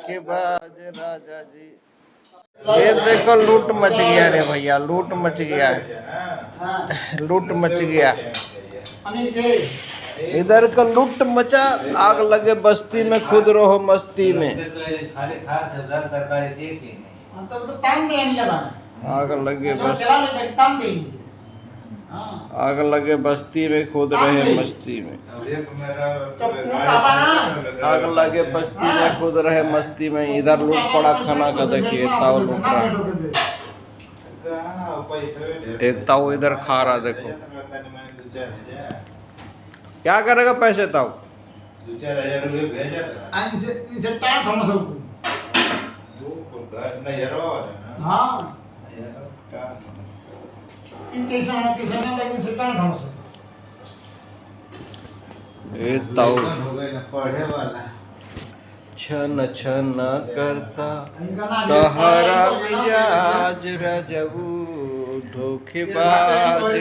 धोखेबाज राजा जी। ये देखो लूट मच गया रे भैया, लूट मच गया, लूट मच गया। इधर का लूट मचा, आग लगे बस्ती में, खुद रहो मस्ती में। आग लगे आग लगे बस्ती में, खुद रहे मस्ती में। आग लगे बस्ती में, खुद रहे मस्ती में। इधर लूट पड़ा खाना का, देखिए ताऊ लूट रहा, एक ताऊ इधर खा रहा, देखो क्या करेगा पैसे ताऊ। 2-4 हजार रुपये भेजा ताऊ छन छन करता तहरा मिजाज रजबू धोखेबाज।